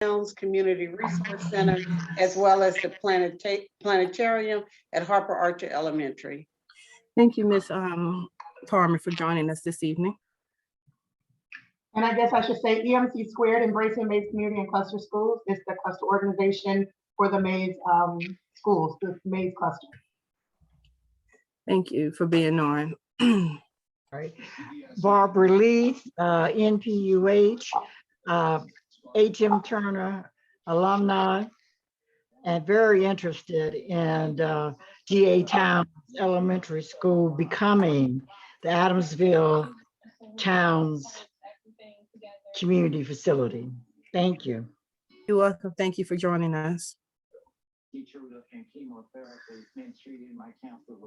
Community Resource Center, as well as the planetarium at Harper Archer Elementary. Thank you, Ms. Farmer, for joining us this evening. And I guess I should say EMC Squared, Embracing Mays Community and Cluster Schools, is the cluster organization for the Mays schools, the Mays cluster. Thank you for being on. Right. Barbara Lee, NPUH, H.M. Turner alumni, and very interested in GA Town Elementary School becoming the Adamsville Town's community facility. Thank you. You're welcome. Thank you for joining us. All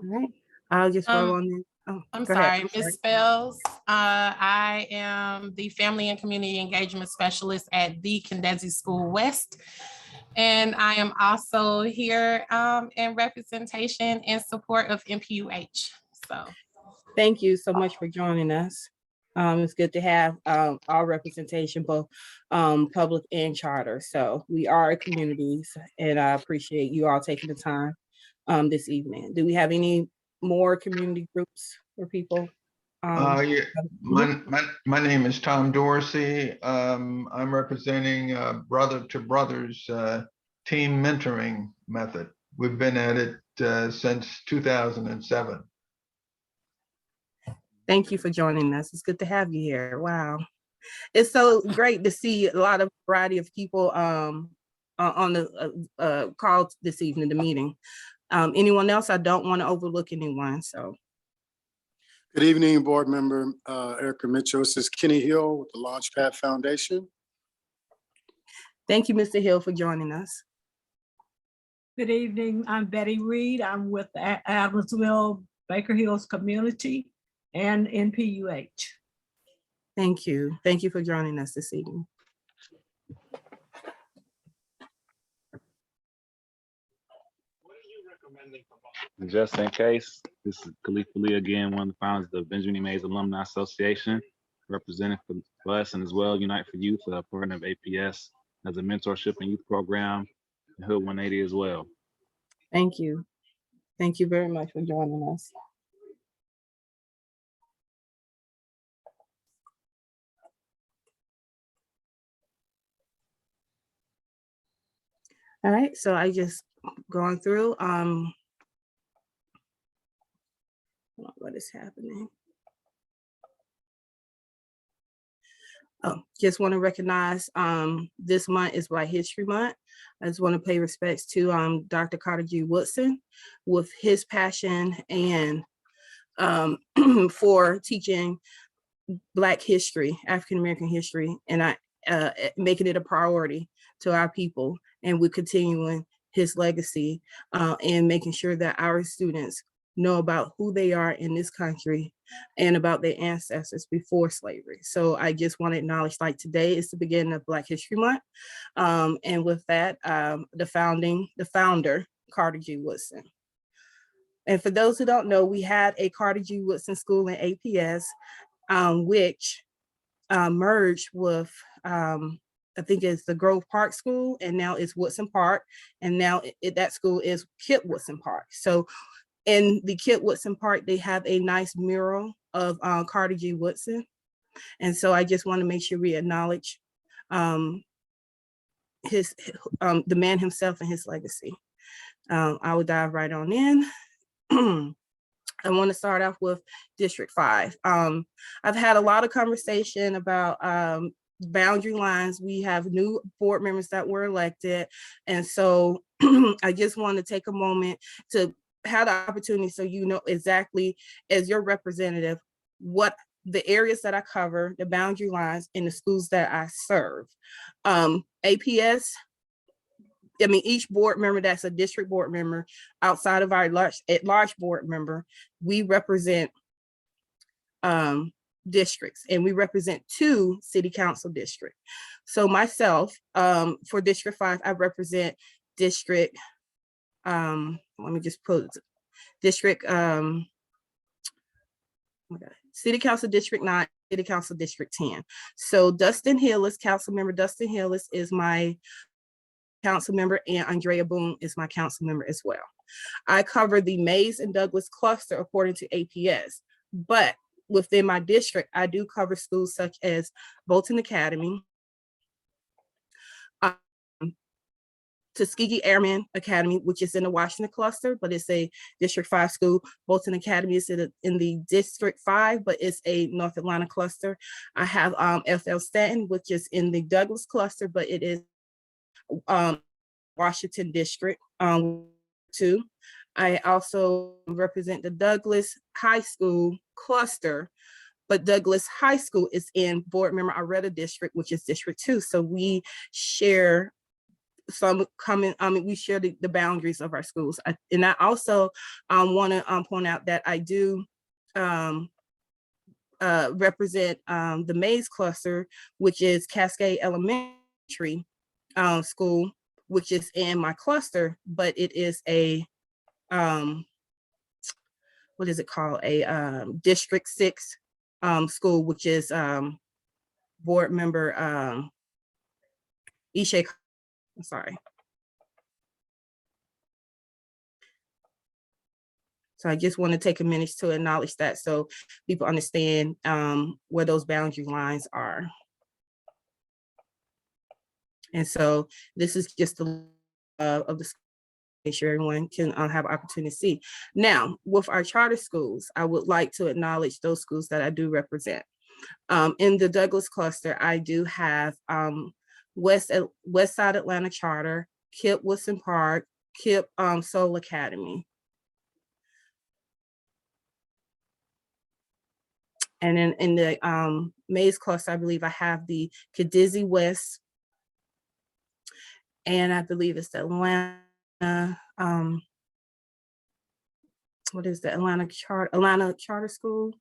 right. I'll just go on in. Oh, I'm go sorry, ahead. Ms. Spells. I am the Family and Community Engagement Specialist at the Condesi School West. And I am also here in representation and support of MPUH. So Thank you so much for joining us. It's good to have our representation, both public and charter. So we are communities, and I appreciate you all taking the time this evening. Do we have any more community groups or people? Yeah, my name is Tom Dorsey. I'm representing Brother to Brothers team mentoring method. We've been at it since 2007. Thank you for joining us. It's good to have you here. Wow. It's so great to see a lot of variety of people on the call this evening, the meeting. Anyone else? I don't want to overlook anyone, so. Good evening, board member Erica Mitchell. This is Kenny Hill with the Launchpad Foundation. Thank you, Mr. Hill, for joining us. Good evening. I'm Betty Reed. I'm with the Adamsville Baker Hills Community and NPUH. Thank you. Thank you for joining us this evening. Just in case, this is Khalifa Lee again, one of the founders of the Benjamin Mays Alumni Association, representing for us and as well Unite for Youth, a partner of APS, as a mentorship and youth program, and Hood 180 as well. Thank you. Thank you very much for joining us. All right, so I just going through what is happening. Oh, just want to recognize this month is Black History Month. I just want to pay respects to Dr. Carter G. Woodson with his passion and for teaching Black history, African American history, and making it a priority to our people. And we're continuing his legacy and making sure that our students know about who they are in this country and about their ancestors before slavery. So I just want to acknowledge, like, today is the beginning of Black History Month. And with that, the founder, Carter G. Woodson. And for those who don't know, we had a Carter G. Woodson School in APS, which merged with, I think it's the Grove Park School, and now it's Woodson Park. And now that school is Kit Woodson Park. So in the Kit Woodson Park, they have a nice mural of Carter G. Woodson. And so I just want to make sure we acknowledge the man himself and his legacy. I will dive right on in. I want to start off with District 5. I've had a lot of conversation about boundary lines. We have new board members that were elected. And so I just want to take a moment to have the opportunity so you know exactly, as your representative, what the areas that I cover, the boundary lines in the schools that I serve. APS, I mean, each board member that's a district board member outside of our large board member, we represent districts, and we represent 2 city council districts. So myself, for District 5, I represent district, let me just put district, City Council District 9 City Council District 10. So Dustin Hillis, Councilmember Dustin Hillis is my council member, and Andrea Boone is my council member as well. I cover the Mays and Douglas cluster according to APS, but within my district, I do cover schools such as Bolton Academy, Tuskegee Airmen Academy, which is in the Washington cluster, but it's a District 5 school. Bolton Academy is in the District 5, but it's a North Atlanta cluster. I have FL Stanton, which is in the Douglas cluster, but it is Washington District 2. I also represent the Douglas High School cluster, but Douglas High School is in Board Member Aretta District, which is District 2. So we share some common, we share the boundaries of our schools. And I also want to point out that I do represent the Mays cluster, which is Cascade Elementary School, which is in my cluster, but it is a, what is it called? A District 6 school, which is Board Member Ishe. I'm sorry. So I just want to take a minute to acknowledge that so people understand where those boundary lines are. And so this is just the of the make sure everyone can have opportunity to see. Now, with our charter schools, I would like to acknowledge those schools that I do represent. In the Douglas cluster, I do have West Side Atlanta Charter, KIPP Woodson Park, KIPP Soul Academy. And then in the Mays cluster, I believe I have the Cadizzi West, and I believe it's the Atlanta, what is the Atlanta Charter School?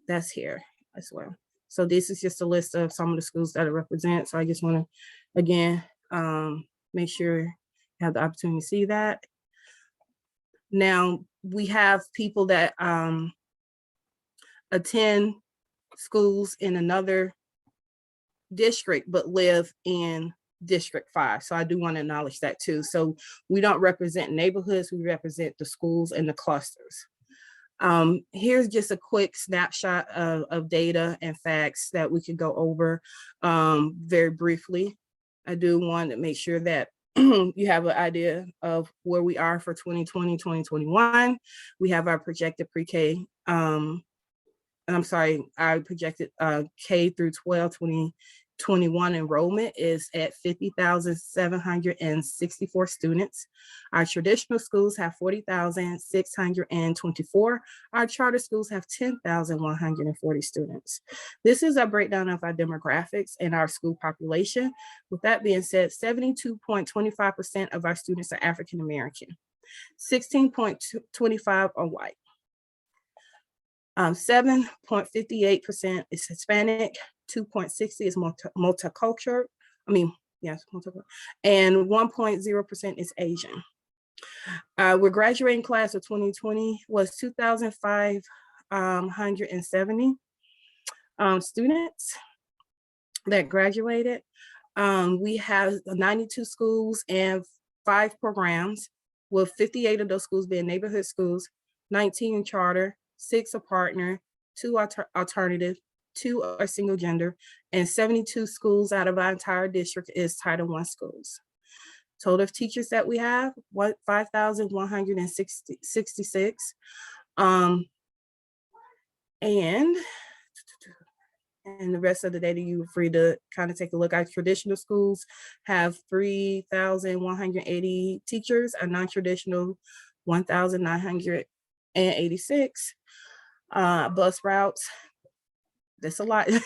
That's here as well. So this is just a list of some of the schools that I represent. So I just want to, again, make sure you have the opportunity to see that. Now, we have people that attend schools in another district, but live in District 5. So I do want to acknowledge that too. So we don't represent neighborhoods, we represent the schools and the clusters. Here's just a quick snapshot of data and facts that we could go over very briefly. I do want to make sure that you have an idea of where we are for 2020, 2021. We have our projected pre-K, I'm sorry, our projected K through 12, 2021 enrollment is at 50,764 students. Our traditional schools have 40,624. Our charter schools have 10,140 students. This is a breakdown of our demographics and our school population. With that being said, 72.25% of our students are African American, 16.25 are white. 7.58% is Hispanic, 2.60 is multicultural, and 1.0% is Asian. We're graduating class of 2020 was 2,570 students that graduated. We have 92 schools and 5 programs, with 58 of those schools being neighborhood schools, 19 in charter, 6 are partner, 2 alternative, 2 are single gender, and 72 schools out of our entire district is Title I schools. Total of teachers that we have, 5,166. And the rest of the data, you're free to kind of take a look. Our traditional schools have 3,180 teachers, our non-traditional 1,986. Bus routes, that's a lot. In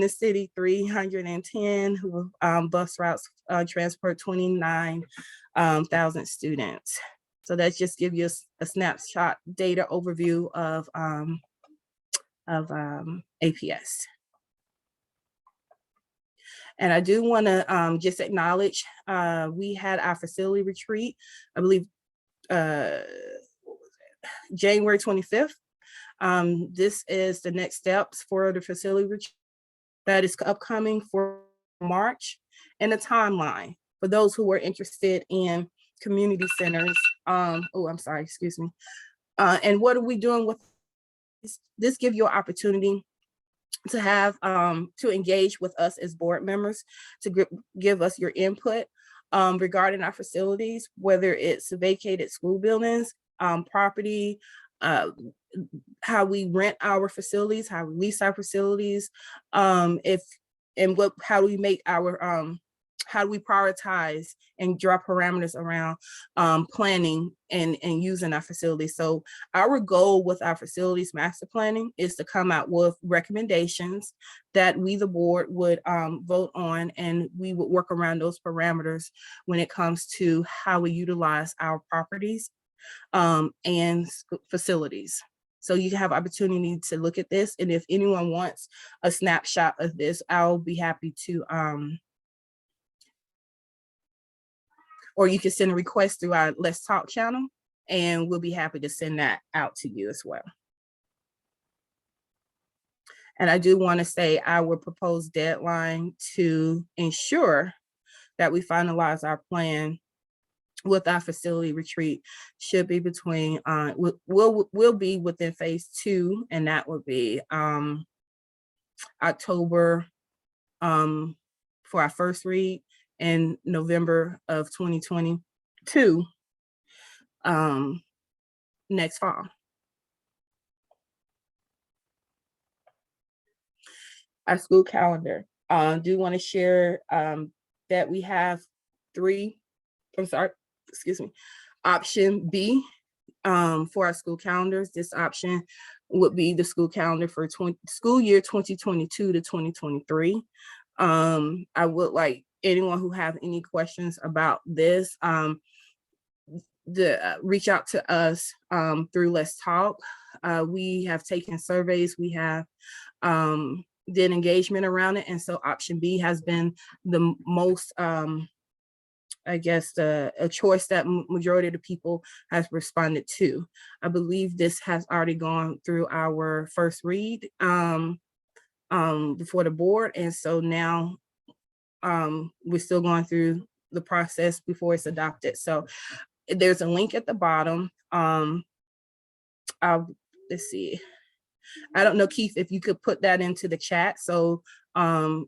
the city, 310 bus routes transport 29,000 students. So that just gives you a snapshot data overview of APS. And I do want to just acknowledge, we had our facility retreat, I believe, January 25th. This is the next steps for the facility retreat that is upcoming for March, and a timeline for those who are interested in community centers. Oh, I'm sorry, excuse me. And what are we doing with this? This gives you an opportunity to have to engage with us as board members, to give us your input regarding our facilities, whether it's vacated school buildings, property, how we rent our facilities, how we lease our facilities, how do we make our how do we prioritize and draw parameters around planning and using our facilities. So our goal with our facilities master planning is to come out with recommendations that we, the board, would vote on, and we would work around those parameters when it comes to how we utilize our properties and facilities. So you have opportunity to look at this, and if anyone wants a snapshot of this, I'll be happy to or you can send a request through our Let's Talk channel, and we'll be happy to send that out to you as well. And I do want to say our proposed deadline to ensure that we finalize our plan with our facility retreat should be between, will be within phase 2, and that would be October for our first read, in November of 2022, next fall. Our school calendar. Do want to share that we have option B for our school calendars. This option would be the school calendar for school year 2022 to 2023. I would like anyone who have any questions about this, reach out to us through Let's Talk. We have taken surveys, we have did engagement around it, and so option B has been the most, I guess, a choice that majority of the people has responded to. I believe this has already gone through our first read before the board, and so now we're still going through the process before it's adopted. So there's a link at the bottom. Let's see. I don't know, Keith, if you could put that into the chat so they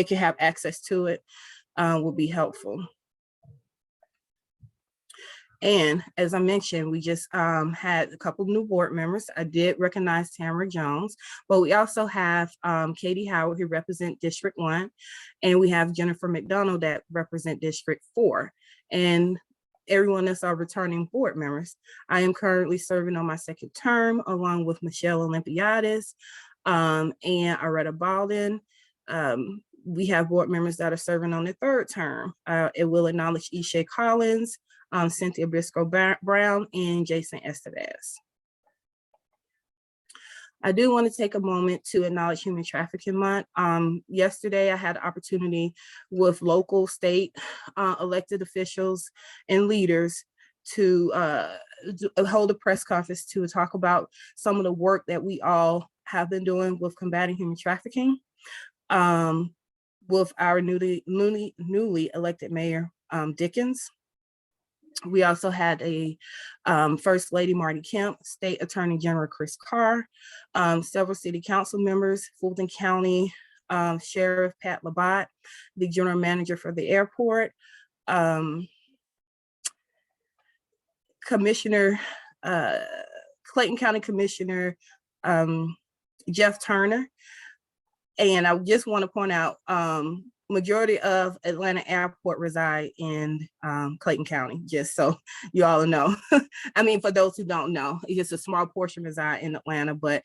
can have access to it, will be helpful. And as I mentioned, we just had a couple of new board members. I did recognize Tamara Jones, but we also have Katie Howard, who represent District 1, and we have Jennifer McDonald that represent District 4. And everyone else are returning board members. I am currently serving on my second term, along with Michelle Olympiadis and Aretta Baldwin. We have board members that are serving on their third term. It will acknowledge Isha Collins, Cynthia Briscoe Brown, and Jason Estevez. I do want to take a moment to acknowledge Human Trafficking Month. Yesterday, I had the opportunity with local, state elected officials and leaders to hold a press conference to talk about some of the work that we all have been doing with combating human trafficking with our newly elected Mayor Dickens. We also had a First Lady Marty Kemp, State Attorney General Chris Carr, several city council members, Fulton County Sheriff Pat Labatt, the General Manager for the airport, Commissioner, Clayton County Commissioner Jeff Turner. And I just want to point out, majority of Atlanta Airport reside in Clayton County, just so you all know. I mean, for those who don't know, it's just a small portion reside in Atlanta, but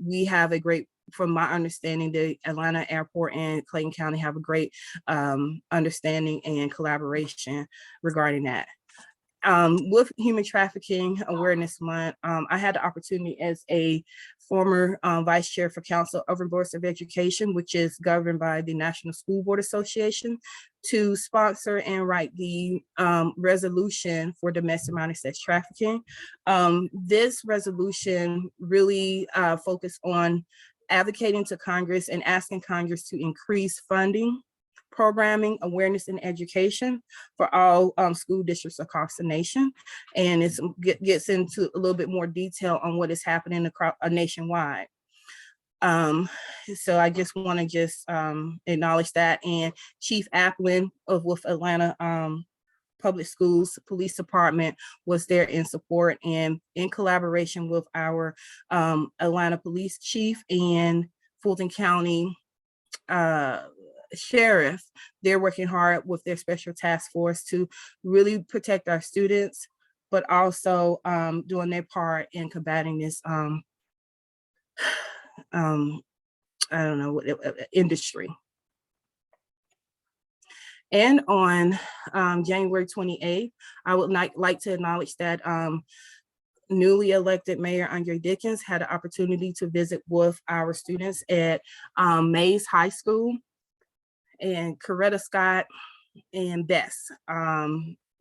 we have a great, from my understanding, the Atlanta Airport and Clayton County have a great understanding and collaboration regarding that. With Human Trafficking Awareness Month, I had the opportunity as a former vice chair for Council of Boards of Education, which is governed by the National School Board Association, to sponsor and write the resolution for domestic minor sex trafficking. This resolution really focused on advocating to Congress and asking Congress to increase funding, programming, awareness, and education for all school districts across the nation. And it gets into a little bit more detail on what is happening across nationwide. So I just want to just acknowledge that. And Chief Applin of with Atlanta Public Schools Police Department was there in support and in collaboration with our Atlanta Police Chief and Fulton County Sheriff. They're working hard with their special task force to really protect our students, but also doing their part in combating this I don't know what industry. And on January 28th, I would like to acknowledge that newly elected Mayor Andre Dickens had an opportunity to visit with our students at Mays High School and Coretta Scott and Bess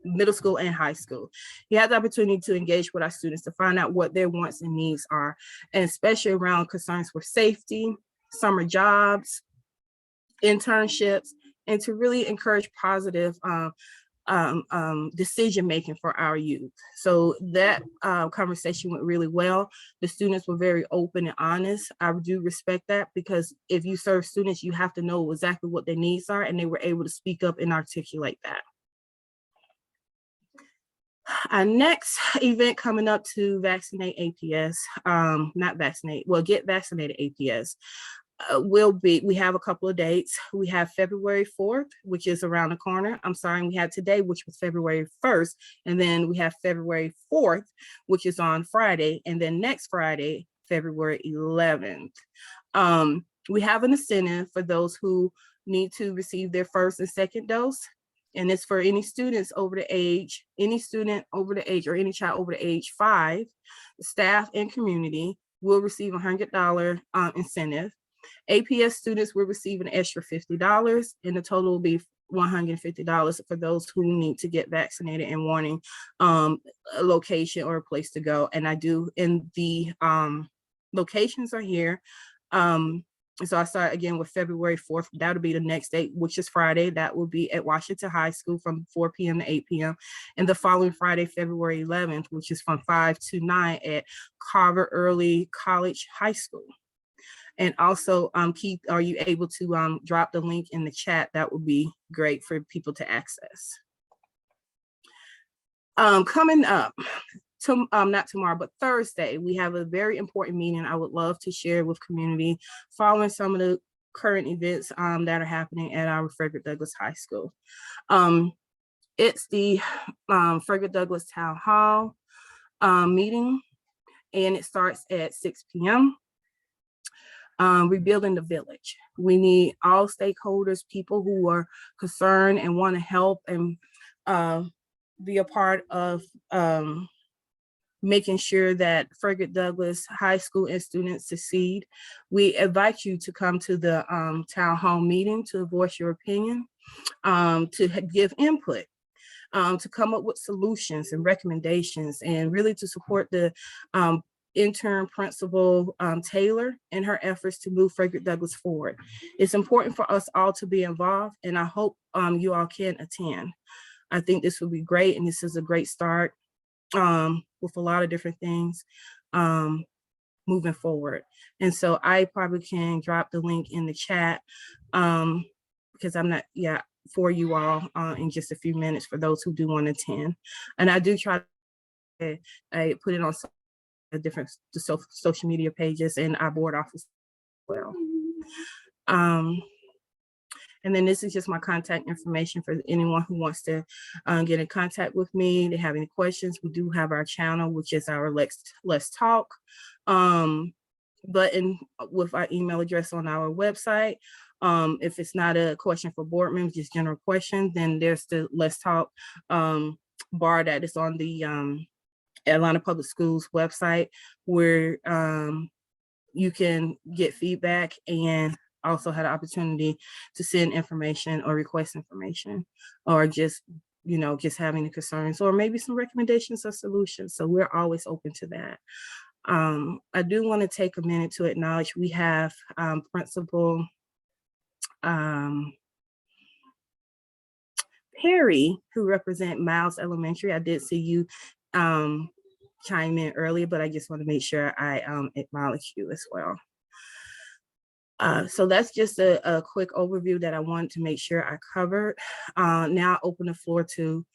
middle school and high school. He had the opportunity to engage with our students to find out what their wants and needs are, and especially around concerns for safety, summer jobs, internships, and to really encourage positive decision-making for our youth. So that conversation went really well. The students were very open and honest. I do respect that, because if you serve students, you have to know exactly what their needs are, and they were able to speak up and articulate that. Our next event coming up to vaccinate APS, not vaccinate, well, get vaccinated APS. We have a couple of dates. We have February 4th, which is around the corner. I'm sorry, we had today, which was February 1st. And then we have February 4th, which is on Friday. And then next Friday, February 11th. We have an incentive for those who need to receive their first and second dose. And it's for any students over the age, any student over the age or any child over the age 5, staff and community will receive $100 incentive. APS students will receive an extra $50, and the total will be $150 for those who need to get vaccinated and wanting a location or a place to go. And I do, and the locations are here. So I start again with February 4th. That'll be the next date, which is Friday. That will be at Washington High School from 4 p.m. to 8 p.m. And the following Friday, February 11th, which is from 5 to 9 at Carver Early College High School. And also, Keith, are you able to drop the link in the chat? That would be great for people to access. Coming up, not tomorrow, but Thursday, we have a very important meeting I would love to share with community following some of the current events that are happening at our Frederick Douglass High School. It's the Frederick Douglass Town Hall meeting, and it starts at 6 p.m. Rebuilding the village. We need all stakeholders, people who are concerned and want to help and be a part of making sure that Frederick Douglass High School and students succeed. We invite you to come to the town hall meeting to voice your opinion, to give input, to come up with solutions and recommendations, and really to support the intern principal Taylor in her efforts to move Frederick Douglass forward. It's important for us all to be involved, and I hope you all can attend. I think this will be great, and this is a great start with a lot of different things moving forward. And so I probably can drop the link in the chat because I'm not, for you all in just a few minutes for those who do want to attend. And I do try to put it on some different social media pages and our board office as well. And then this is just my contact information for anyone who wants to get in contact with me. They have any questions. We do have our channel, which is our Let's Talk button with our email address on our website. If it's not a question for board members, just general questions, then there's the Let's Talk bar that is on the Atlanta Public Schools website, where you can get feedback and also had an opportunity to send information or request information, or just, just having the concerns or maybe some recommendations or solutions. So we're always open to that. I do want to take a minute to acknowledge we have Principal Perry, who represent Miles Elementary. I did see you chime in earlier, but I just want to make sure I acknowledge you as well. So that's just a quick overview that I wanted to make sure I covered. Now I open the floor to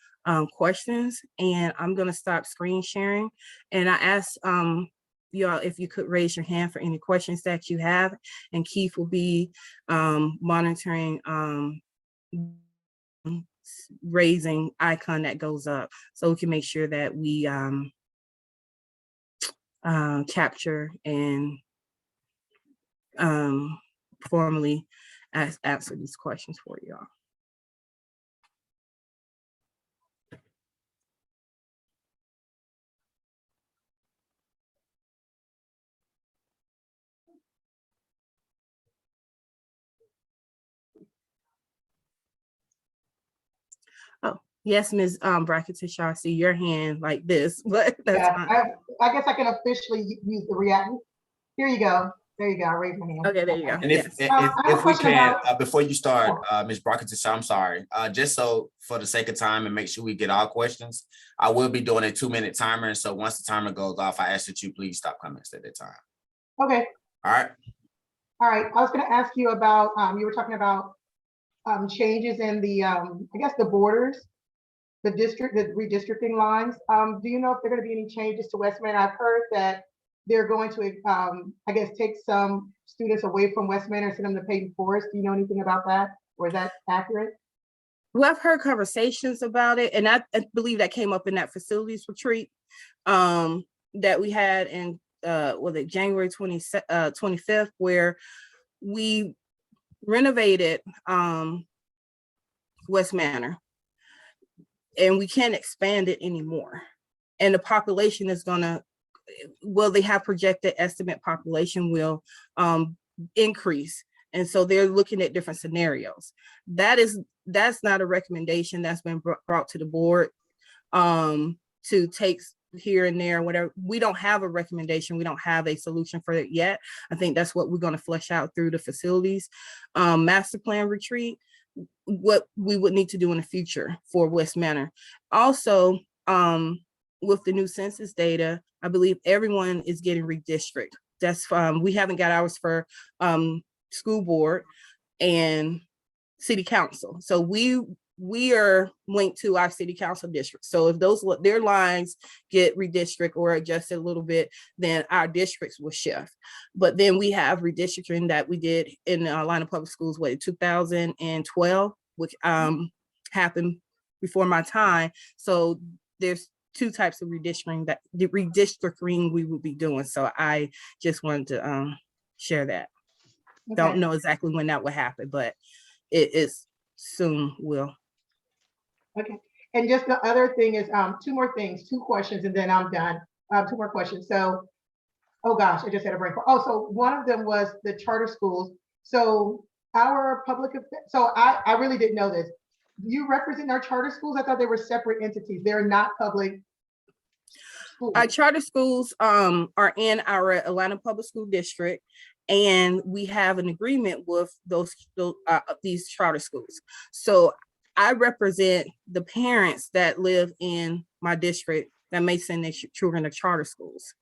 questions, and I'm going to stop screen sharing. And I ask y'all if you could raise your hand for any questions that you have, and Keith will be monitoring raising icon that goes up, so we can make sure that we capture and formally answer these questions for y'all. Oh, yes, Ms. Bracketage, I see your hand like this, but that's Yeah, fine. I guess I can officially use the react. Here you go. There you go. I raised my hand. Okay, there you go. And if Yes. I have a if we question can, about- before you start, Ms. Brockentishaw, I'm sorry, just so for the sake of time and make sure we get all questions, I will be doing a 2-minute timer. And so once the timer goes off, I ask that you please stop comments at that time. Okay. All right. All right. I was going to ask you about, you were talking about changes in the, I guess the borders, the redistricting lines. Do you know if there are going to be any changes to West Manor? I've heard that they're going to, I guess, take some students away from West Manor and send them to Peyton Forest. Do you know anything about that? Or is that accurate? Well, I've heard conversations about it, and I believe that came up in that facilities retreat that we had in was it January 25th, where we renovated West Manor, and we can't expand it anymore. And the population is gonna, well, they have projected estimate population will increase. And so they're looking at different scenarios. That's not a recommendation that's been brought to the board to take here and there, whatever. We don't have a recommendation. We don't have a solution for it yet. I think that's what we're going to flesh out through the facilities master plan retreat, what we would need to do in the future for West Manor. Also, with the new census data, I believe everyone is getting redistricted. That's we haven't got ours for school board and city council. So we are linked to our city council district. So if their lines get redistricted or adjusted a little bit, then our districts will shift. But then we have redistricting that we did in Atlanta Public Schools, what, 2012, which happened before my time. So there's two types of redistricting we will be doing. So I just wanted to share that. Okay. Don't know exactly when that will happen, but it is soon will. Okay. And just the other thing is two questions, and then I'm done. Two more questions. So, oh gosh, I just had a break. Oh, so one of them was the charter schools. So our so I really didn't know this. You represent our charter schools? I thought they were separate entities. They're not public schools. Our charter schools are in our Atlanta Public School District, and we have an agreement with these charter schools. So I represent the parents that live in my district that may send their children to charter schools.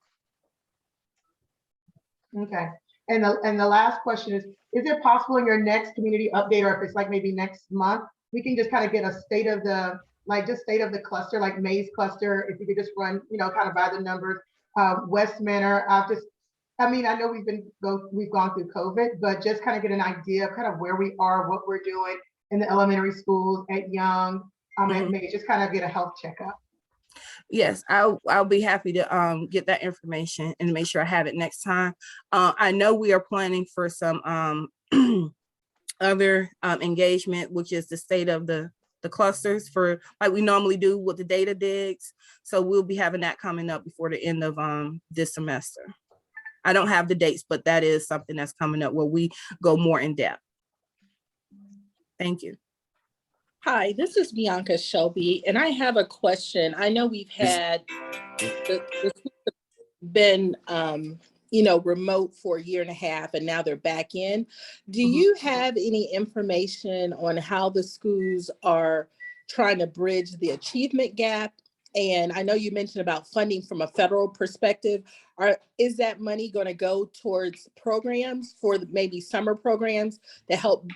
Okay. And the last question is it possible in your next community update, or if it's like maybe next month, we can just kind of get a state of the cluster, like Mays cluster, if you could just run, kind of by the numbers. West Manor, I know we've gone through COVID, but just kind of get an idea of kind of where we are, what we're doing in the elementary schools, at Young, and maybe just kind of get a health checkup. Yes, I'll be happy to get that information and make sure I have it next time. I know we are planning for some other engagement, which is the state of the clusters, for like we normally do with the data digs. So we'll be having that coming up before the end of this semester. I don't have the dates, but that is something that's coming up where we go more in depth. Thank you. Hi, this is Bianca Shelby, and I have a question. I know we've had been, remote for a year and a half, and now they're back in. Do you have any information on how the schools are trying to bridge the achievement gap? And I know you mentioned about funding from a federal perspective. Is that money going to go towards programs for maybe summer programs to help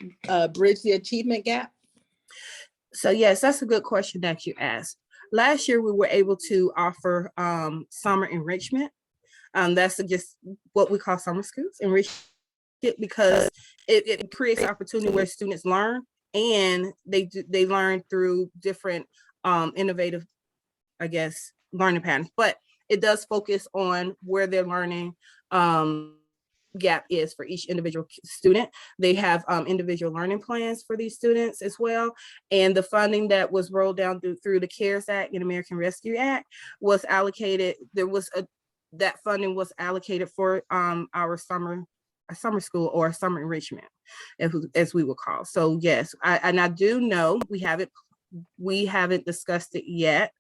bridge the achievement gap? So yes, that's a good question that you asked. Last year, we were able to offer summer enrichment. That's just what we call summer schools, enrichment, because it creates opportunity where students learn, and they learn through different innovative, I guess, learning patterns. But it does focus on where their learning gap is for each individual student. They have individual learning plans for these students as well. And the funding that was rolled down through the CARES Act and American Rescue Act was allocated. That funding was allocated for our summer school or summer enrichment, as we would call. So yes, I do know we haven't discussed it yet,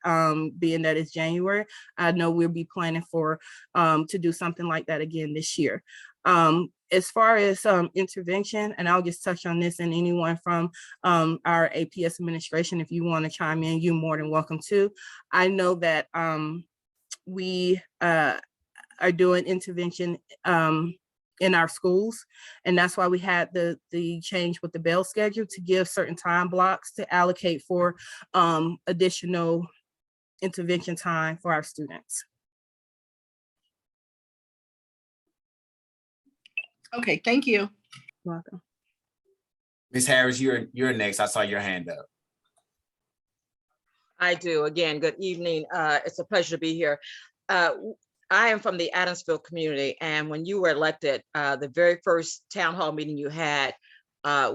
being that it's January. I know we'll be planning for to do something like that again this year. As far as intervention, and I'll just touch on this, and anyone from our APS administration, if you want to chime in, you're more than welcome to. I know that we are doing intervention in our schools, and that's why we had the change with the bell schedule to give certain time blocks to allocate for additional intervention time for our students. Okay, thank you. You're welcome. Ms. Harris, you're next. I saw your hand up. I do. Again, good evening. It's a pleasure to be here. I am from the Adamsville community, and when you were elected, the very first town hall meeting you had,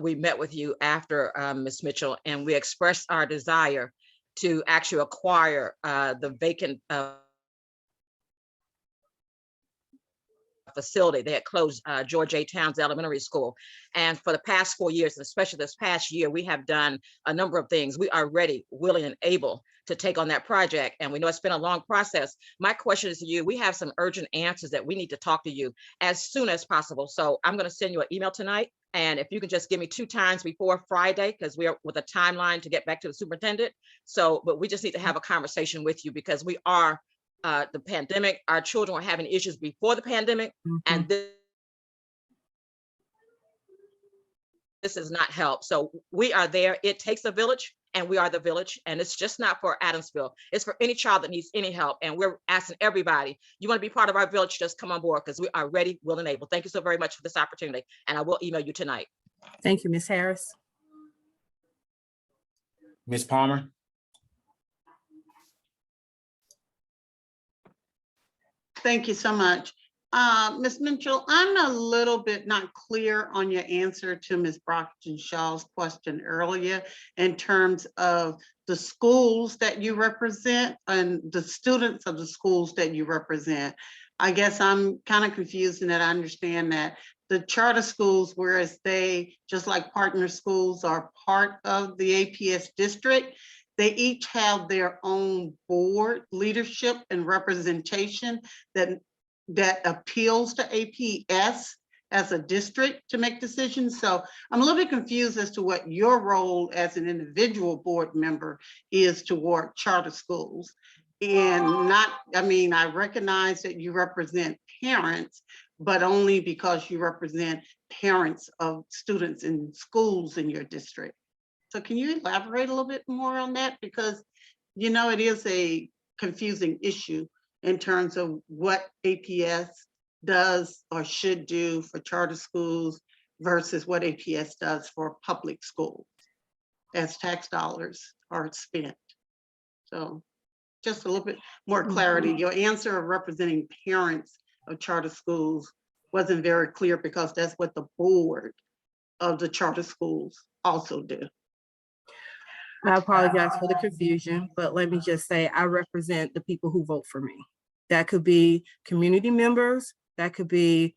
we met with you after Ms. Mitchell, and we expressed our desire to actually acquire the vacant facility. They had closed George A. Towns Elementary School. And for the past 4 years, and especially this past year, we have done a number of things. We are ready, willing, and able to take on that project. And we know it's been a long process. My question is to you, we have some urgent answers that we need to talk to you as soon as possible. So I'm going to send you an email tonight. And if you can just give me 2 times before Friday, because we are with a timeline to get back to the superintendent. So, but we just need to have a conversation with you, because we are the pandemic, our children were having issues before the pandemic, and this has not helped. So we are there. It takes a village, and we are the village. And it's just not for Adamsville. It's for any child that needs any help. And we're asking everybody, you want to be part of our village, just come on board, because we are ready, willing, and able. Thank you so very much for this opportunity. And I will email you tonight. Thank you, Ms. Harris. Ms. Palmer? Thank you so much. Ms. Mitchell, I'm a little bit not clear on your answer to Ms. Brockton Shaw's question earlier in terms of the schools that you represent and the students of the schools that you represent. I guess I'm kind of confused in that I understand that the charter schools, whereas they, just like partner schools, are part of the APS district, they each have their own board leadership and representation that appeals to APS as a district to make decisions. So I'm a little bit confused as to what your role as an individual board member is toward charter schools. And I recognize that you represent parents, but only because you represent parents of students in schools in your district. So can you elaborate a little bit more on that? Because, it is a confusing issue in terms of what APS does or should do for charter schools versus what APS does for public schools as tax dollars are spent. So just a little bit more clarity. Your answer of representing parents of charter schools wasn't very clear, because that's what the board of the charter schools also do. I apologize for the confusion, but let me just say I represent the people who vote for me. That could be community members, that could be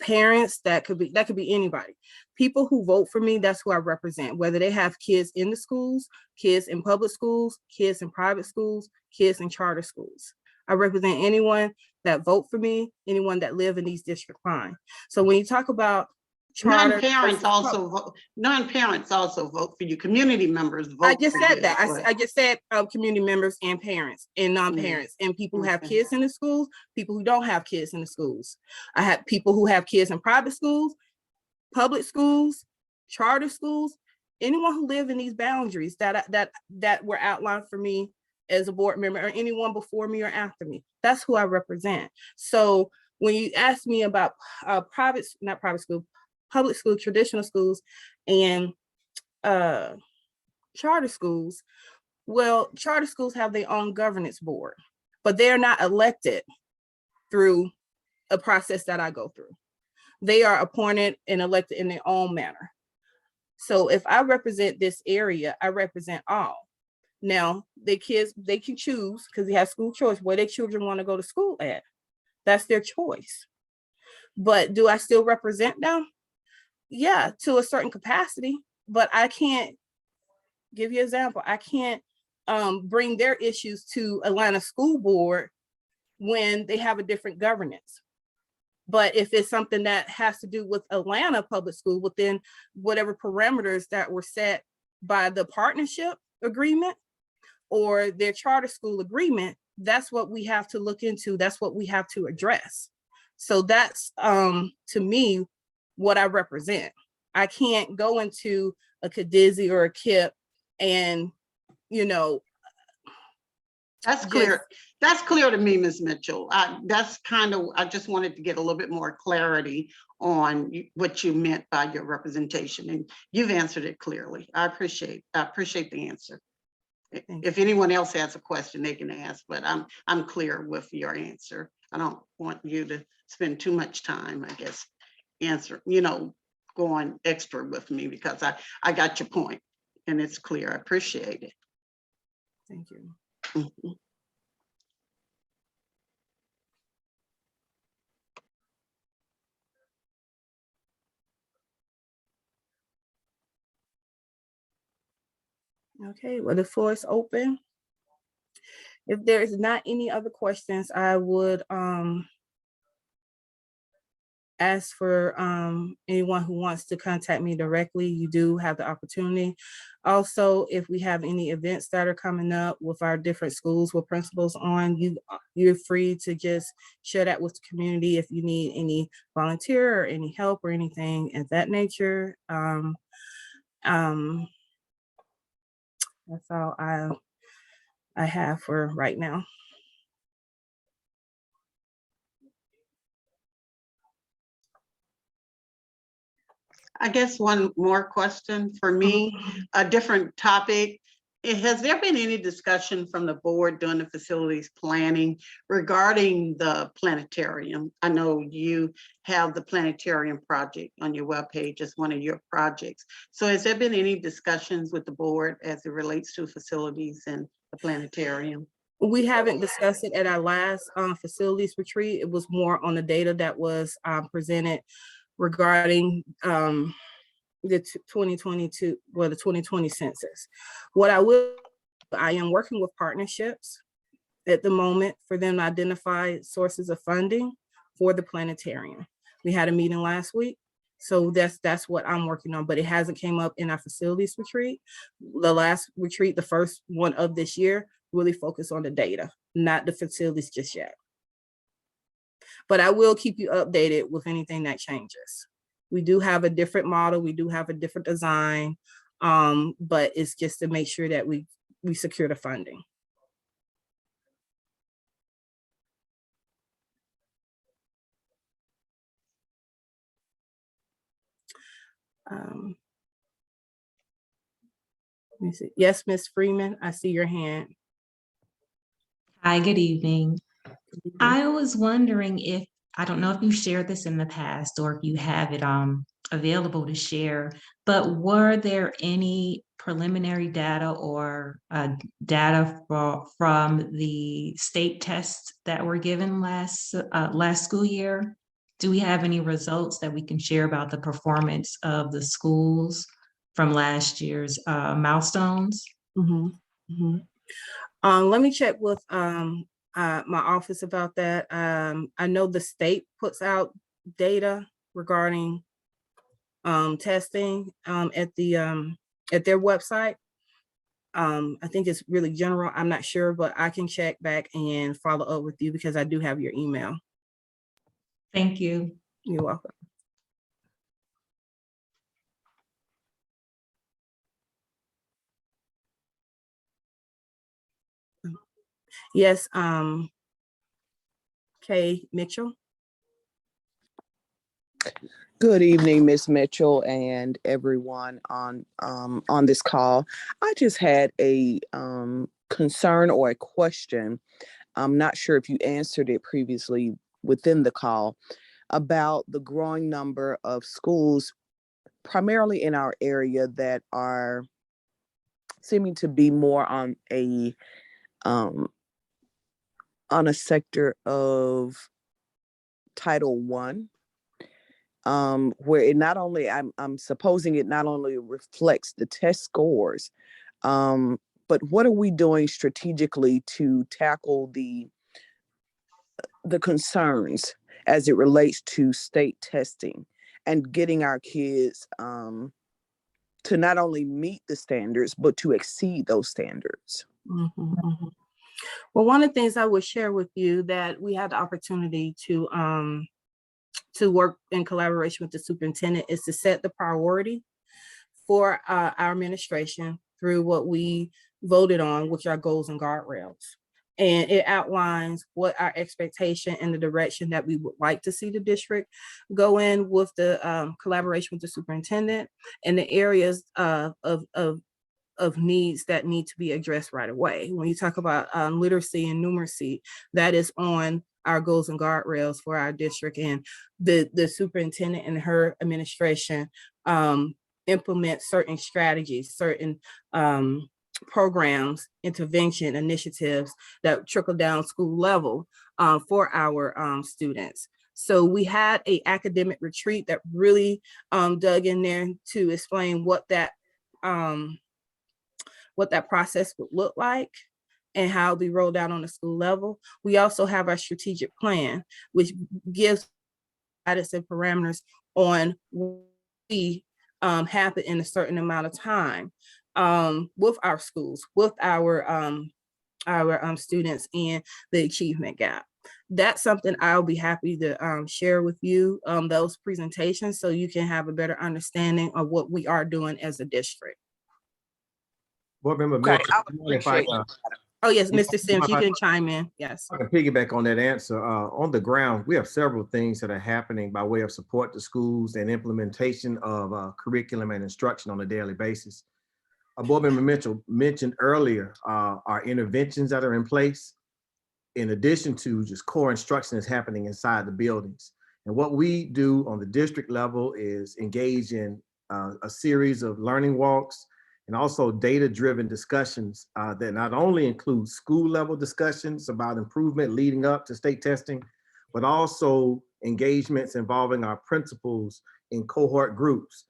parents, that could be anybody. People who vote for me, that's who I represent, whether they have kids in the schools, kids in public schools, kids in private schools, kids in charter schools. I represent anyone that vote for me, anyone that live in these district lines. So when you talk about charter, non-parents also vote. Non-parents also vote for you. Community members vote. I just for said you that. as well. I just said community members and parents and non-parents and people who have Okay. kids in the schools, people who don't have kids in the schools. I have people who have kids in private schools, public schools, charter schools, anyone who live in these boundaries that were outlined for me as a board member, or anyone before me or after me. That's who I represent. So when you ask me about public school, traditional schools, and charter schools, well, charter schools have their own governance board, but they're not elected through a process that I go through. They are appointed and elected in their own manner. So if I represent this area, I represent all. Now, the kids, they can choose, because they have school choice, where their children want to go to school at. That's their choice. But do I still represent them? Yeah, to a certain capacity, but I can't give you an example. I can't bring their issues to Atlanta School Board when they have a different governance. But if it's something that has to do with Atlanta Public School within whatever parameters that were set by the partnership agreement or their charter school agreement, that's what we have to look into. That's what we have to address. So that's, to me, what I represent. I can't go into a Kadizzi or a KIP and, That's clear. That's clear to me, Ms. Mitchell. I just wanted to get a little bit more clarity on what you meant by your representation, and you've answered it clearly. I appreciate the answer. If anyone else has a question, they can ask, but I'm clear with your answer. I don't want you to spend too much time, I guess, going extra with me, because I got your point and it's clear. I appreciate it. Thank you. Mhm. Okay, well, the floor is open. If there is not any other questions, I would ask for anyone who wants to contact me directly. You do have the opportunity. Also, if we have any events that are coming up with our different schools with principals on, you're free to just share that with the community if you need any volunteer or any help or anything of that nature. That's all I have for right now. I guess one more question for me, a different topic. Has there been any discussion from the board during the facilities planning regarding the planetarium? I know you have the planetarium project on your webpage as one of your projects. So has there been any discussions with the board as it relates to facilities and the planetarium? We haven't discussed it at our last facilities retreat. It was more on the data that was presented regarding the 2022, well, the 2020 census. I am working with partnerships at the moment for them to identify sources of funding for the planetarium. We had a meeting last week, so that's what I'm working on, but it hasn't came up in our facilities retreat. The last retreat, the first one of this year, really focused on the data, not the facilities just yet. But I will keep you updated with anything that changes. We do have a different model, we do have a different design, but it's just to make sure that we secure the funding. Let me see. Yes, Ms. Freeman, I see your hand. Hi, good evening. I was wondering if, I don't know if you shared this in the past or if you have it available to share, but were there any preliminary data or data from the state tests that were given last school year? Do we have any results that we can share about the performance of the schools from last year's milestones? Let me check with my office about that. I know the state puts out data regarding testing at their website. I think it's really general. I'm not sure, but I can check back and follow up with you because I do have your email. Thank you. You're welcome. Yes, Kay Mitchell. Good evening, Ms. Mitchell and everyone on this call. I just had a concern or a question. I'm not sure if you answered it previously within the call about the growing number of schools, primarily in our area, that are seeming to be more on a sector of Title I. Where it not only, I'm supposing it not only reflects the test scores, but what are we doing strategically to tackle the concerns as it relates to state testing and getting our kids to not only meet the standards, but to exceed those standards? Well, one of the things I would share with you that we had the opportunity to work in collaboration with the superintendent is to set the priority for our administration through what we voted on, which are goals and guardrails. And it outlines what our expectation and the direction that we would like to see the district go in with the collaboration with the superintendent and the areas of needs that need to be addressed right away. When you talk about literacy and numeracy, that is on our goals and guardrails for our district, and the superintendent and her administration implement certain strategies, certain programs, intervention initiatives that trickle down school level for our students. So we had an academic retreat that really dug in there to explain what that process would look like and how we roll out on the school level. We also have our strategic plan, which gives guidance and parameters on what we happen in a certain amount of time with our schools, with our students, and the achievement gap. That's something I'll be happy to share with you, those presentations, so you can have a better understanding of what we are doing as a district. Board Member Okay, Mitchell, I would appreciate Oh, yes, Mr. Sims, you can chime in. Yes. I can piggyback on that answer. On the ground, we have several things that are happening by way of support to schools and implementation of curriculum and instruction on a daily basis. Board Member Mitchell mentioned earlier our interventions that are in place, in addition to just core instruction that's happening inside the buildings. And what we do on the district level is engage in a series of learning walks and also data-driven discussions that not only include school level discussions about improvement leading up to state testing, but also engagements involving our principals in cohort groups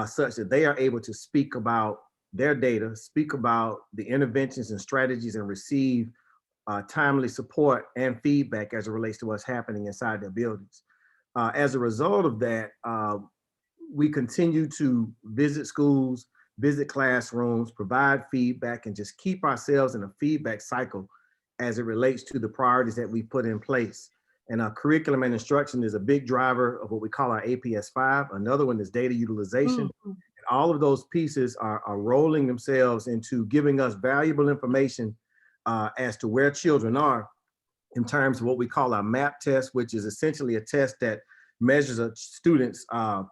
such that they are able to speak about their data, speak about the interventions and strategies, and receive timely support and feedback as it relates to what's happening inside their buildings. As a result of that, we continue to visit schools, visit classrooms, provide feedback, and just keep ourselves in a feedback cycle as it relates to the priorities that we put in place. And our curriculum and instruction is a big driver of what we call our APS 5. Another one is data utilization. And all of those pieces are rolling themselves into giving us valuable information as to where children are in terms of what we call our MAP test, which is essentially a test that measures a student's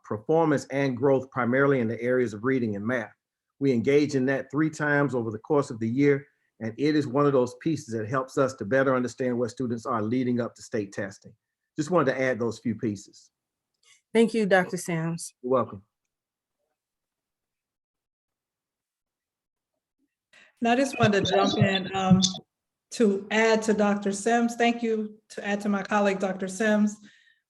performance and growth primarily in the areas of reading and math. We engage in that 3 times over the course of the year, and it is one of those pieces that helps us to better understand where students are leading up to state testing. Just wanted to add those few pieces. Thank you, Dr. Sims. You're welcome. And I just wanted to jump in to add to Dr. Sims. Thank you to add to my colleague, Dr. Sims.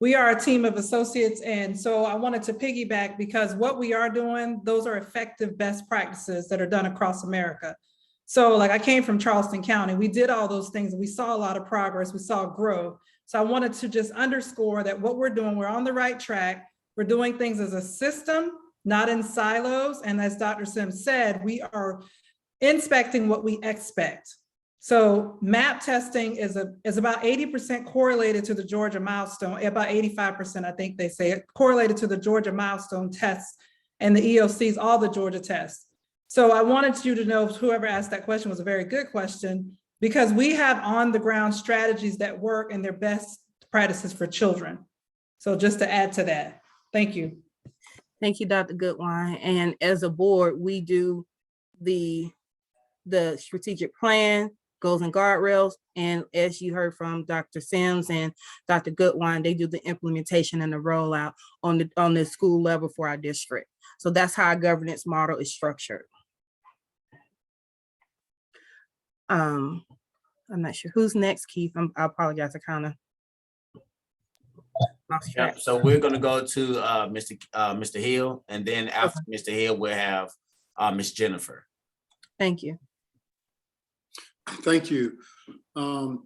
We are a team of associates, and so I wanted to piggyback because what we are doing, those are effective best practices that are done across America. So like I came from Charleston County, we did all those things and we saw a lot of progress, we saw growth. So I wanted to just underscore that what we're doing, we're on the right track. We're doing things as a system, not in silos. And as Dr. Sims said, we are inspecting what we expect. So MAP testing is about 80% correlated to the Georgia milestone, about 85%, I think they say it, correlated to the Georgia milestone tests and the EOCs, all the Georgia tests. So I wanted you to know, whoever asked that question was a very good question, because we have on the ground strategies that work and they're best practices for children. So just to add to that, thank you. Thank you, Dr. Goodwine. And as a board, we do the strategic plan, goals and guardrails. And as you heard from Dr. Sims and Dr. Goodwine, they do the implementation and the rollout on the school level for our district. So that's how our governance model is structured. I'm not sure who's next, Keith. I apologize. I kind of lost track. Yep. So we're going to go to Mr. Hill, and then after Mr. Hill, we'll have Ms. Jennifer. Thank you. Thank you. I'd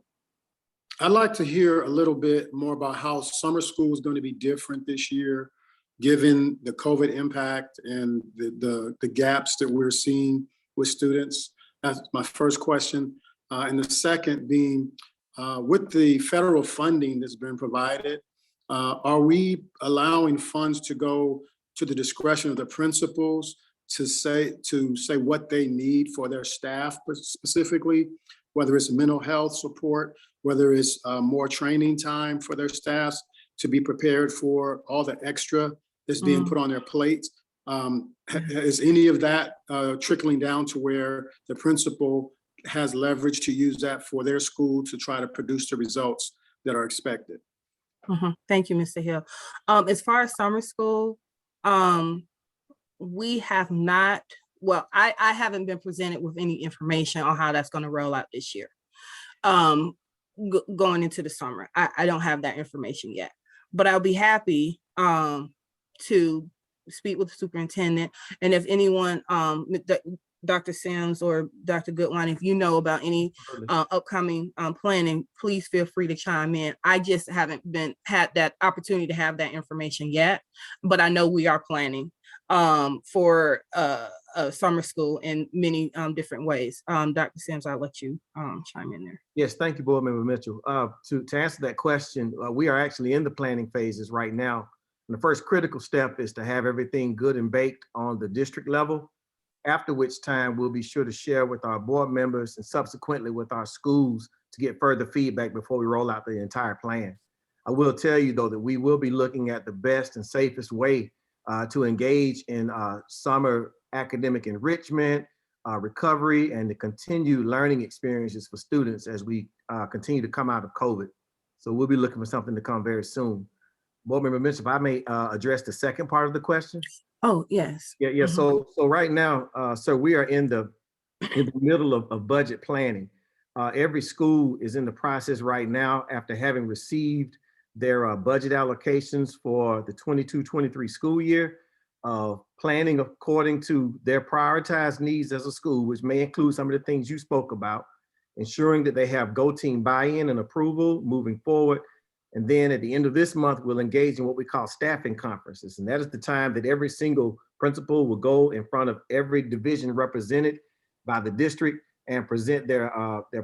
like to hear a little bit more about how summer school is going to be different this year, given the COVID impact and the gaps that we're seeing with students. That's my first question. And the second being, with the federal funding that's been provided, are we allowing funds to go to the discretion of the principals to say what they need for their staff specifically, whether it's mental health support, whether it's more training time for their staffs to be prepared for all the extra that's being put on their plates? Is any of that trickling down to where the principal has leverage to use that for their school to try to produce the results that are expected? Thank you, Mr. Hill. As far as summer school, we have not, well, I haven't been presented with any information on how that's going to roll out this year. Going into the summer, I don't have that information yet, but I'll be happy to speak with the superintendent. And if anyone, Dr. Sims or Dr. Goodwine, if you know about any upcoming planning, please feel free to chime in. I just haven't had that opportunity to have that information yet, but I know we are planning for summer school in many different ways. Dr. Sims, I'll let you chime in there. Yes, thank you, Board Member Mitchell. To answer that question, we are actually in the planning phases right now. And the first critical step is to have everything good and baked on the district level, after which time we'll be sure to share with our board members and subsequently with our schools to get further feedback before we roll out the entire plan. I will tell you though that we will be looking at the best and safest way to engage in summer academic enrichment, recovery, and the continued learning experiences for students as we continue to come out of COVID. So we'll be looking for something to come very soon. Board Member Mitchell, if I may address the second part of the question. Oh, yes. Yeah. So right now, sir, we are in the middle of budget planning. Every school is in the process right now after having received their budget allocations for the 22-23 school year, planning according to their prioritized needs as a school, which may include some of the things you spoke about, ensuring that they have Go Team buy-in and approval moving forward. And then at the end of this month, we'll engage in what we call staffing conferences. And that is the time that every single principal will go in front of every division represented by the district and present their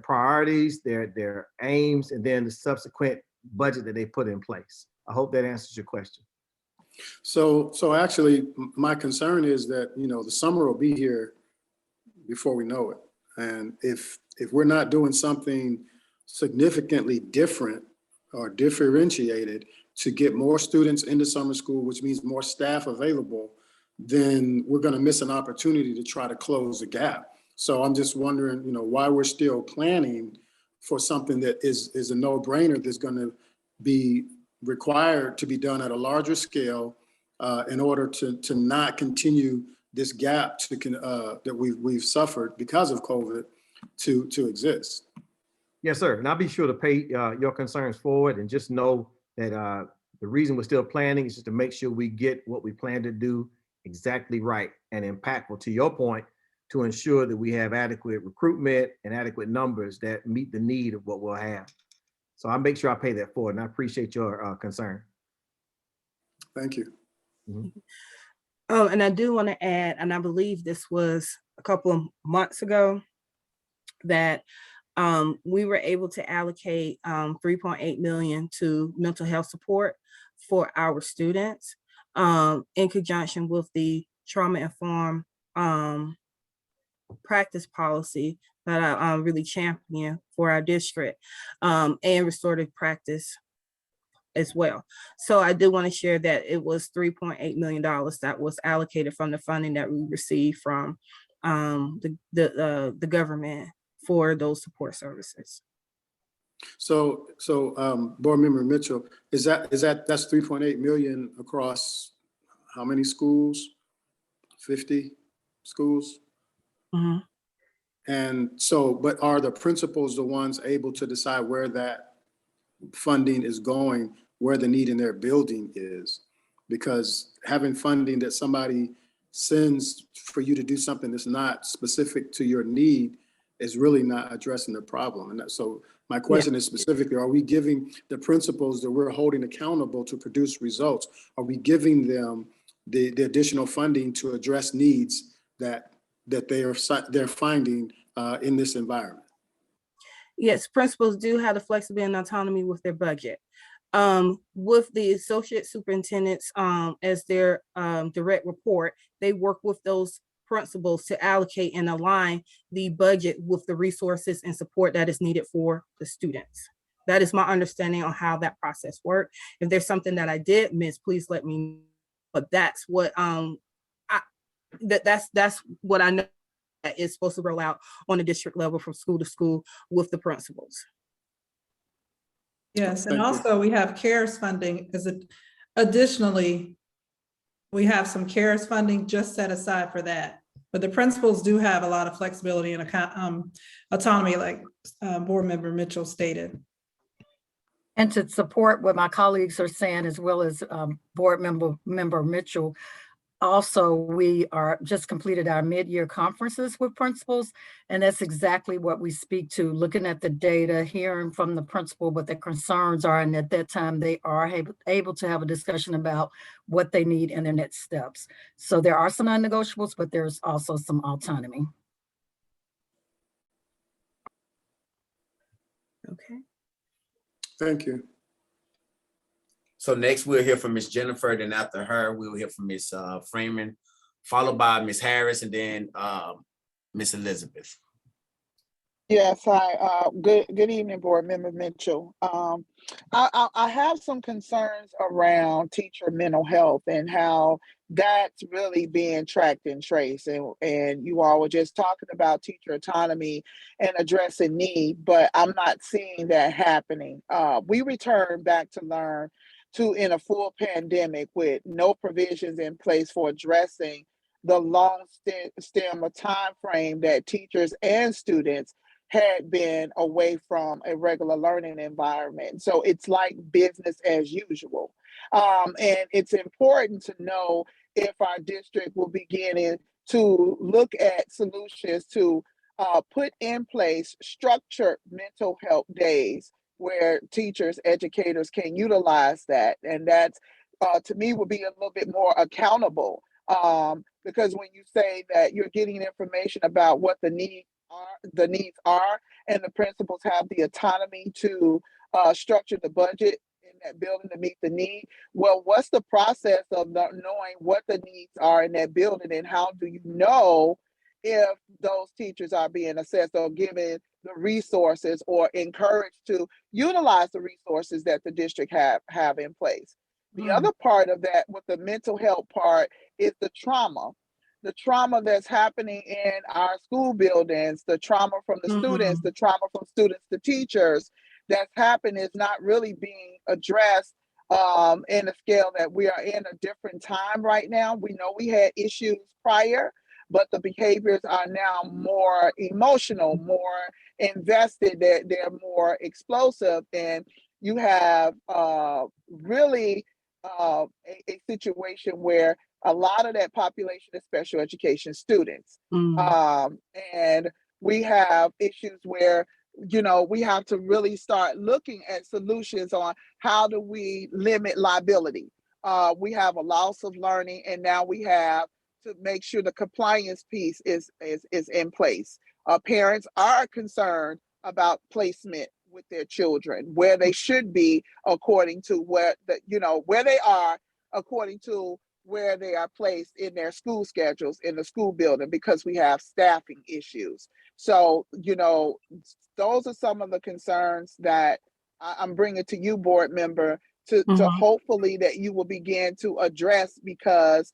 priorities, their aims, and then the subsequent budget that they put in place. I hope that answers your question. So actually, my concern is that, the summer will be here before we know it. And if we're not doing something significantly different or differentiated to get more students into summer school, which means more staff available, then we're going to miss an opportunity to try to close the gap. So I'm just wondering, why we're still planning for something that is a no-brainer that's going to be required to be done at a larger scale in order to not continue this gap that we've suffered because of COVID to exist. Yes, sir. And I'll be sure to pay your concerns forward, and just know that the reason we're still planning is just to make sure we get what we plan to do exactly right and impactful, to your point, to ensure that we have adequate recruitment and adequate numbers that meet the need of what we'll have. So I'll make sure I pay that forward, and I appreciate your concern. Thank you. Mm-hmm. Oh, and I do want to add, and I believe this was a couple of months ago, that we were able to allocate 3.8 million to mental health support for our students in conjunction with the trauma-informed practice policy that I really champion for our district, and restorative practice as well. So I do want to share that it was $3.8 million that was allocated from the funding that we received from the government for those support services. So Board Member Mitchell, that's 3.8 million across how many schools? 50 schools? Mm-hmm. And so, but are the principals the ones able to decide where that funding is going, where the need in their building is? Because having funding that somebody sends for you to do something that's not specific to your need is really not addressing the problem. And so my question is specifically, are we giving the principals that we're holding accountable to produce results, are we giving them the additional funding to address needs that they're finding in this environment? Yes, principals do have the flexibility and autonomy with their budget. With the associate superintendents as their direct report, they work with those principals to allocate and align the budget with the resources and support that is needed for the students. That is my understanding on how that process worked. If there's something that I did miss, please let me know. But that's what that's what I know that is supposed to roll out on the district level from school to school with the principals. Yes, and also we have CARES funding. Additionally, we have some CARES funding just set aside for that. But the principals do have a lot of flexibility and autonomy, like Board Member Mitchell stated. And to support what my colleagues are saying, as well as Board Member Mitchell, also, we are just completed our mid-year conferences with principals, and that's exactly what we speak to, looking at the data, hearing from the principal what their concerns are, and at that time they are able to have a discussion about what they need in their next steps. So there are some non-negotiables, but there's also some autonomy. Okay. Thank you. So next we'll hear from Ms. Jennifer, then after her, we'll hear from Ms. Freeman, followed by Ms. Harris, and then Ms. Elizabeth. Yes, hi. Good evening, Board Member Mitchell. I have some concerns around teacher mental health and how that's really being tracked and traced. And you all were just talking about teacher autonomy and addressing need, but I'm not seeing that happening. We returned back to learn in a full pandemic with no provisions in place for addressing the long stem of time frame that teachers and students had been away from a regular learning environment. So it's like business as usual. And it's important to know if our district will begin to look at solutions to put in place structured mental health days where teachers, educators can utilize that. And that's, to me, would be a little bit more accountable, because when you say that you're getting information about what the needs are, and the principals have the autonomy to structure the budget in that building to meet the need, well, what's the process of knowing what the needs are in that building, and how do you know if those teachers are being assessed or given the resources or encouraged to utilize the resources that the district have in place? The other part of that with the mental health part is the trauma that's happening in our school buildings, the trauma from the students, the trauma from students to teachers that's happened is not really being addressed in a scale that we are in a different time right now. We know we had issues prior, but the behaviors are now more emotional, more invested, they're more explosive, and you have really a situation where a lot of that population is special education students. And we have issues where, you know, we have to really start looking at solutions on how do we limit liability. We have a loss of learning, and now we have to make sure the compliance piece is in place. Parents are concerned about placement with their children, where they should be according to where where they are according to where they are placed in their school schedules in the school building, because we have staffing issues. So, you know, those are some of the concerns that I'm bringing to you, board member, to hopefully that you will begin to address, because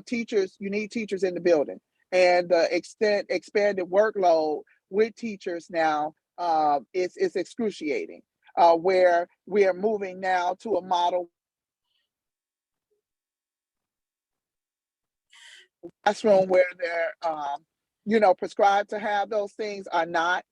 teachers, you need teachers in the building, and the expanded workload with teachers now is excruciating, where we are moving now to a model classroom where they're prescribed to have those things are not,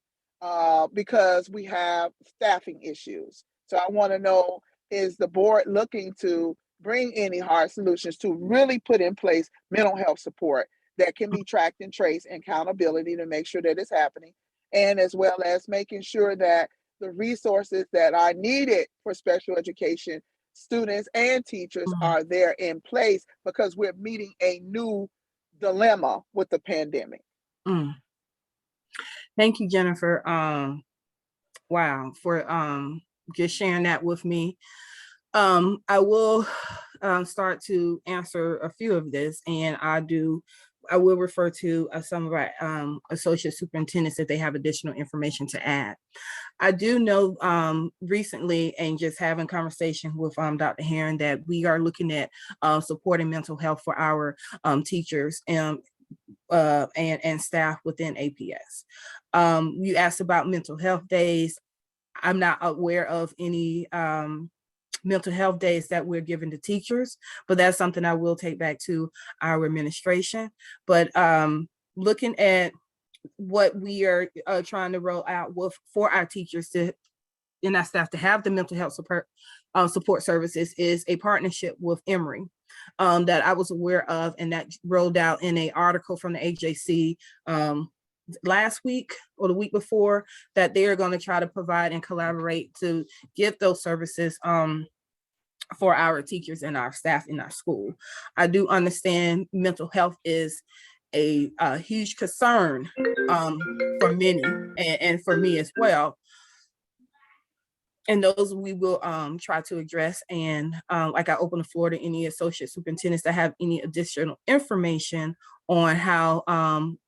because we have staffing issues. So I want to know, is the board looking to bring any hard solutions to really put in place mental health support that can be tracked and traced, and accountability to make sure that it's happening, and as well as making sure that the resources that are needed for special education students and teachers are there in place, because we're meeting a new dilemma with the pandemic. Thank you, Jennifer. Wow, for just sharing that with me. I will start to answer a few of this, and I will refer to some of our associate superintendents if they have additional information to add. I do know recently, and just having conversation with Dr. Herron, that we are looking at supporting mental health for our teachers and staff within APS. You asked about mental health days. I'm not aware of any mental health days that we're giving to teachers, but that's something I will take back to our administration. But looking at what we are trying to roll out for our teachers and our staff to have the mental health support services is a partnership with Emory that I was aware of, and that rolled out in an article from the AJC last week or the week before, that they are going to try to provide and collaborate to give those services for our teachers and our staff in our school. I do understand mental health is a huge concern for many, and for me as well. And those we will try to address. And like, I open the floor to any associate superintendents that have any additional information on how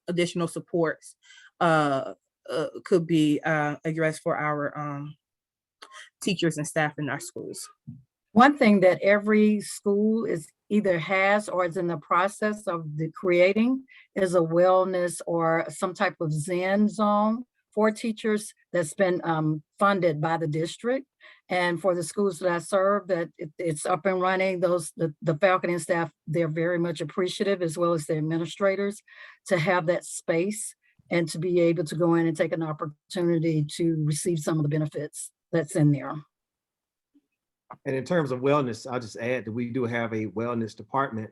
additional supports could be addressed for our teachers and staff in our schools. One thing that every school is either has or is in the process of creating is a wellness or some type of Zen zone for teachers that's been funded by the district. And for the schools that I serve, that it's up and running. The faculty and staff, they're very much appreciative, as well as the administrators, to have that space and to be able to go in and take an opportunity to receive some of the benefits that's in there. And in terms of wellness, I'll just add that we do have a wellness department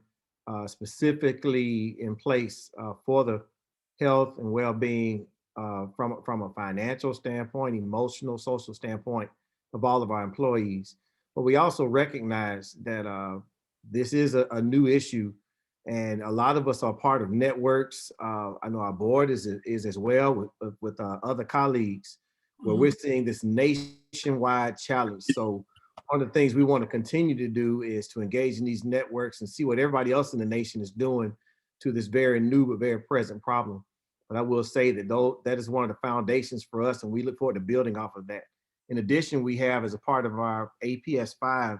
specifically in place for the health and well-being from a financial standpoint, emotional, social standpoint of all of our employees. But we also recognize that this is a new issue, and a lot of us are part of networks. I know our board is as well with other colleagues, where we're seeing this nationwide challenge. So one of the things we want to continue to do is to engage in these networks and see what everybody else in the nation is doing to this very new but very present problem. But I will say that that is one of the foundations for us, and we look forward to building off of that. In addition, we have, as a part of our APS 5,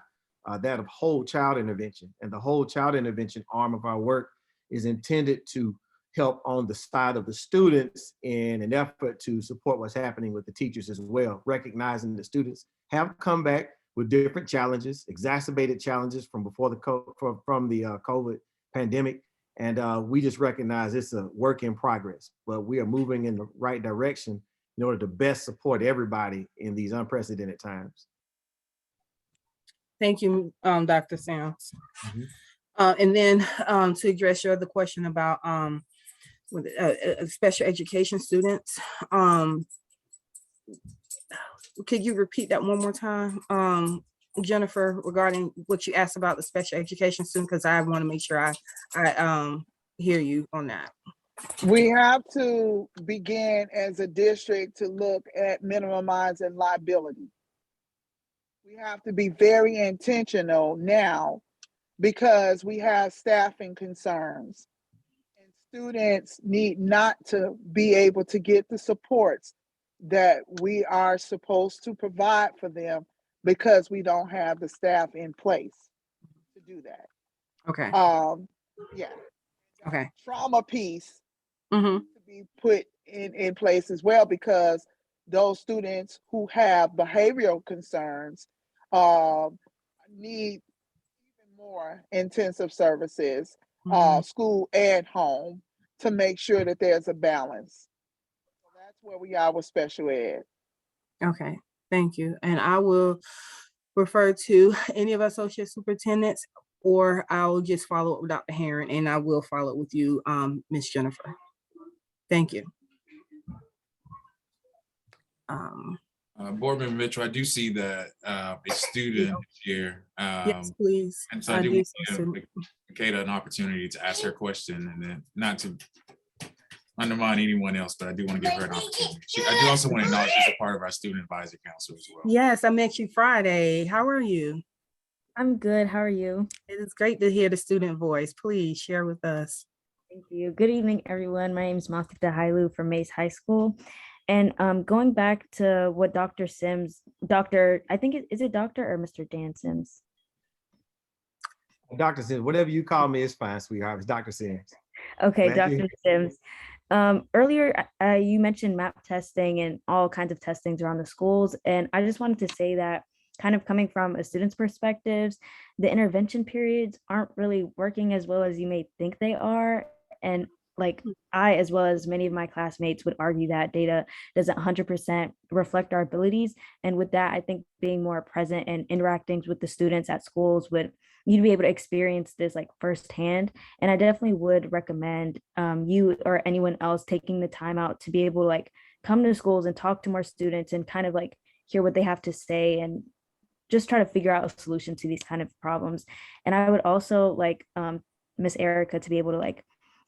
that of whole child intervention. And the whole child intervention arm of our work is intended to help on the side of the students in an effort to support what's happening with the teachers as well, recognizing the students have come back. with different challenges, exacerbated challenges from before the COVID pandemic. And we just recognize it's a work in progress, but we are moving in the right direction in order to best support everybody in these unprecedented times. Thank you, Dr. Sams. And then to address your other question about with special education students, could you repeat that one more time, Jennifer, regarding what you asked about the special education student? Because I want to make sure I hear you on that. We have to begin as a district to look at minimizing liability. We have to be very intentional now because we have staffing concerns. And students need not to be able to get the supports that we are supposed to provide for them because we don't have the staff in place to do that. Okay. Yeah. Okay. Trauma piece to be put in place as well, because those students who have behavioral concerns need even more intensive services, school and home, to make sure that there's a balance. So that's where we are with special ed. Okay, thank you. And I will refer to any of our associate superintendents, or I'll just follow up with Dr. Herron, and I will follow up with you, Ms. Jennifer. Thank you. Board Member Mitchell, I do see that a student here. Yes, please. And so I do want to give Makeda an opportunity to ask her question, and then not to undermine anyone else, but I do want to give her an opportunity. I do also want to acknowledge she's a part of our student advisory council as well. Yes, I met you Friday. How are you? I'm good. How are you? It is great to hear the student voice. Please share with us. Thank you. Good evening, everyone. My name is Masita Hailu from Mays High School. And going back to what Dr. Sims, I think is it Dr. or Mr. Dan Sims? Dr. Sims, whatever you call me is fine, sweetheart. It's Dr. Sims. Okay, Dr. Sims. Earlier, you mentioned map testing and all kinds of testings around the schools. And I just wanted to say that kind of coming from a student's perspectives, the intervention periods aren't really working as well as you may think they are. And like I, as well as many of my classmates, would argue that data doesn't 100% reflect our abilities. And with that, I think being more present and interacting with the students at schools you'd be able to experience this like firsthand. And I definitely would recommend you or anyone else taking the time out to be able to like come to schools and talk to more students and kind of like hear what they have to say and just try to figure out a solution to these kind of problems. And I would also like Miss Erica to be able to like,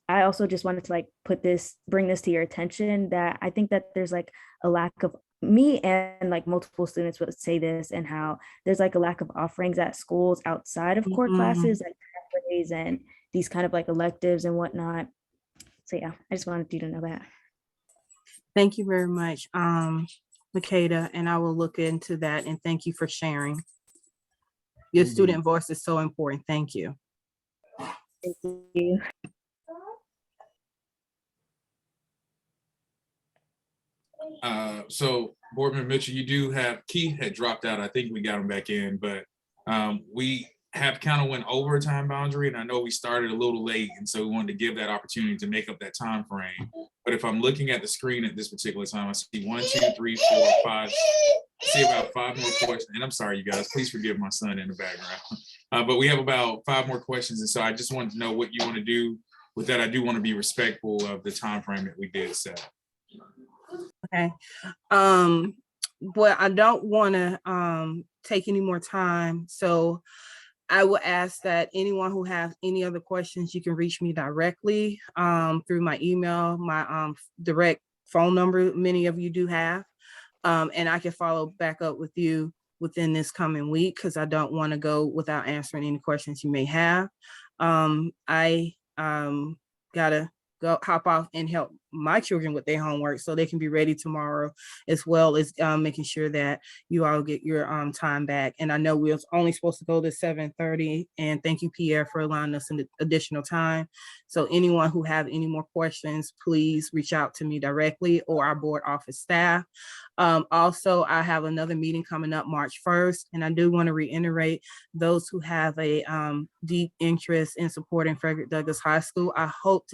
I also just wanted to like bring this to your attention, that I think that there's like a lack of, me and like multiple students would say this, and how there's like a lack of offerings at schools outside of core classes, like pathways and these kind of like electives and whatnot. So yeah, I just wanted you to know that. Thank you very much, Makeda, and I will look into that, and thank you for sharing. Your student voice is so important. Thank you. Thank you. So Board Member Mitchell, you do have, Keith had dropped out. I think we got him back in, but we have kind of went over a time boundary, and I know we started a little late, and so we wanted to give that opportunity to make up that time frame. But if I'm looking at the screen at this particular time, I see 1, 2, 3, 4, 5. I see about 5 more questions. And I'm sorry, you guys, please forgive my son in the background. But we have about 5 more questions, and so I just wanted to know what you want to do with that. I do want to be respectful of the time frame that we did set. Okay. But I don't want to take any more time. So I will ask that anyone who has any other questions, you can reach me directly through my email, my direct phone number, many of you do have. And I can follow back up with you within this coming week, because I don't want to go without answering any questions you may have. I gotta go hop off and help my children with their homework so they can be ready tomorrow, as well as making sure that you all get your time back. And I know we was only supposed to go to 7:30, and thank you, Pierre, for allowing us an additional time. So anyone who have any more questions, please reach out to me directly or our board office staff. Also, I have another meeting coming up March 1st, and I do want to reiterate those who have a deep interest in supporting Frederick Douglass High School. I hope to